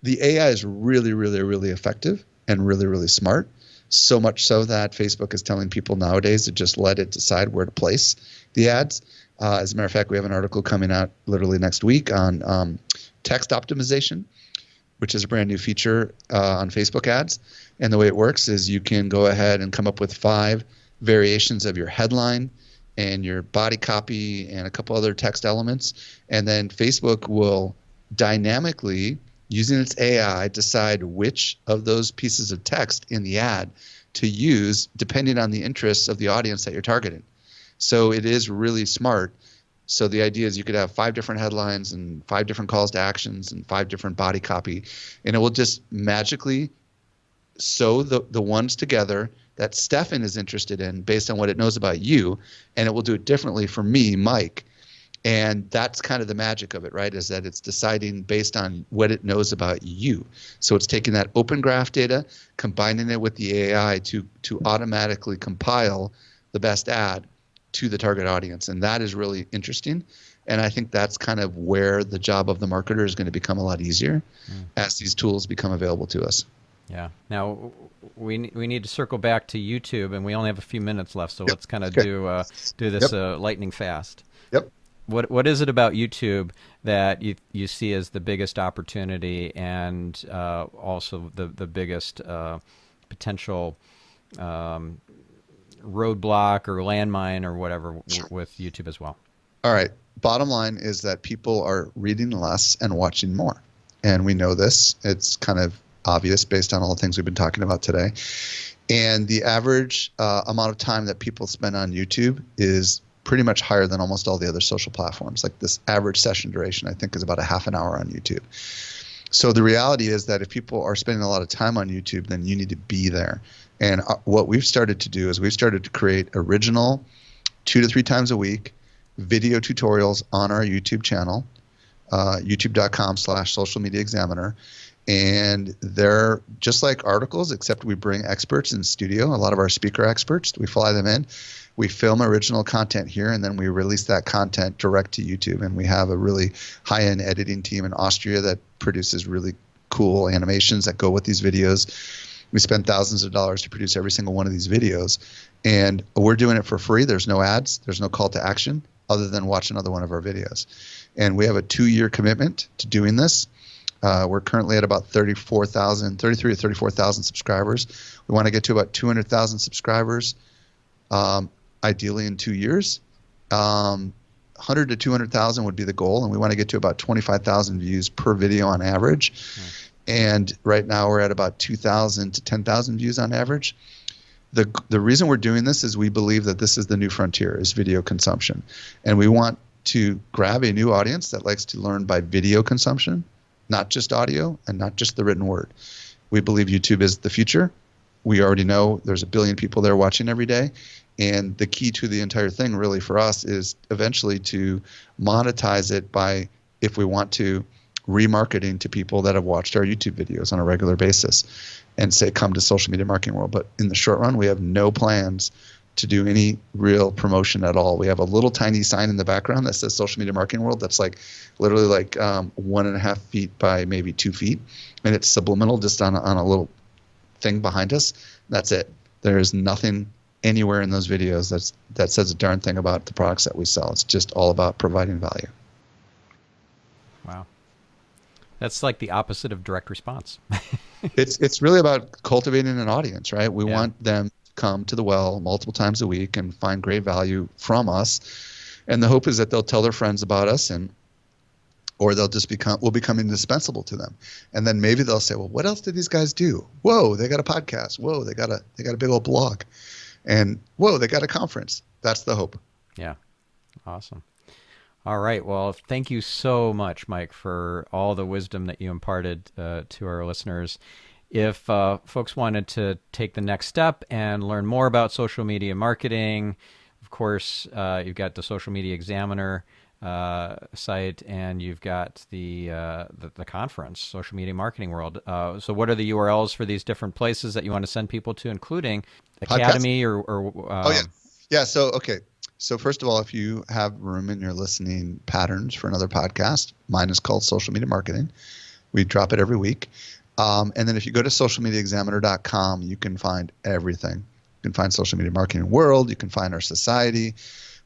the AI is really, really, really effective and really, really smart. So much so that Facebook is telling people nowadays to just let it decide where to place the ads. As a matter of fact, we have an article coming out literally next week on text optimization, which is a brand new feature on Facebook ads. And the way it works is you can go ahead and come up with 5 variations of your headline and your body copy and a couple other text elements. And then Facebook will dynamically, using its AI, decide which of those pieces of text in the ad to use depending on the interests of the audience that you're targeting. So it is really smart. So the idea is you could have 5 different headlines and 5 different calls to actions and 5 different body copy, and it will just magically sew the ones together that Stephan is interested in based on what it knows about you, and it will do it differently for me, Mike. And that's kind of the magic of it, right? Is that it's deciding based on what it knows about you. So it's taking that open graph data, combining it with the AI to automatically compile the best ad to the target audience. And that is really interesting. And I think that's kind of where the job of the marketer is going to become a lot easier as these tools become available to us. Yeah. Now, we need to circle back to YouTube, and we only have a few minutes left, so let's kind of do this lightning fast. Yep. What is it about YouTube that you see as the biggest opportunity and also the biggest potential roadblock or landmine or whatever with YouTube as well? All right. Bottom line is that people are reading less and watching more. And we know this. It's kind of obvious based on all the things we've been talking about today. And the average amount of time that people spend on YouTube is pretty much higher than almost all the other social platforms. Like, this average session duration, I think, is about a half an hour on YouTube. So the reality is that if people are spending a lot of time on YouTube, then you need to be there. And what we've started to do is we've started to create original 2 to 3 times a week video tutorials on our YouTube channel, youtube.com/social media examiner. And they're just like articles, except we bring experts in studio, a lot of our speaker experts. We fly them in. We film original content here, and then we release that content direct to YouTube. And we have a really high-end editing team in Austria that produces really cool animations that go with these videos. We spend thousands of dollars to produce every single one of these videos. And we're doing it for free. There's no ads. There's no call to action other than watch another one of our videos. And we have a 2-year commitment to doing this. We're currently at about 33 or 34,000 subscribers. We want to get to about 200,000 subscribers, ideally in 2 years. 100 to 200,000 would be the goal, and we want to get to about 25,000 views per video on average. And right now we're at about 2,000 to 10,000 views on average. The reason we're doing this is we believe that this is the new frontier, is video consumption. And we want to grab a new audience that likes to learn by video consumption, not just audio and not just the written word. We believe YouTube is the future. We already know there's 1 billion people there watching every day. And the key to the entire thing really for us is eventually to monetize it by, if we want to, remarketing to people that have watched our YouTube videos on a regular basis and say, come to Social Media Marketing World. But in the short run, we have no plans to do any real promotion at all. We have a little tiny sign in the background that says Social Media Marketing World that's like literally like 1.5 feet by maybe 2 feet. And it's subliminal just on a little thing behind us. That's it. There is nothing anywhere in those videos that says a darn thing about the products that we sell. It's just all about providing value. Wow. That's like the opposite of direct response. It's really about cultivating an audience, right? We want them to come to the well multiple times a week and find great value from us. And the hope is that they'll tell their friends about us, or they'll just we'll become indispensable to them. And then maybe they'll say, well, what else did these guys do? Whoa, they got a podcast. Whoa, they got a big old blog. And whoa, they got a conference. That's the hope. Yeah. Awesome. All right. Well, thank you so much, Mike, for all the wisdom that you imparted to our listeners. If folks wanted to take the next step and learn more about social media marketing, of course, you've got the Social Media Examiner site, and you've got the conference, Social Media Marketing World. So, what are the URLs for these different places that you want to send people to, including Podcast. Academy Oh yeah, yeah. So okay. So first of all, if you have room in your listening patterns for another podcast, mine is called Social Media Marketing. We drop it every week. And then if you go to socialmediaexaminer.com, you can find everything. You can find Social Media Marketing World. You can find our society,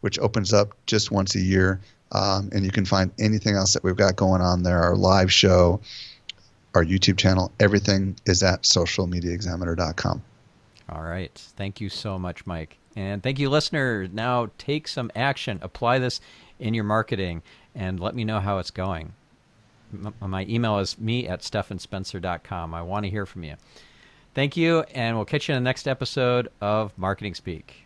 which opens up just once a year. And you can find anything else that we've got going on there, our live show, our YouTube channel. Everything is at socialmediaexaminer.com. All right. Thank you so much, Mike. And thank you, listener. Now take some action. Apply this in your marketing and let me know how it's going. My email is me@stephanspencer.com. I want to hear from you. Thank you, and we'll catch you in the next episode of Marketing Speak.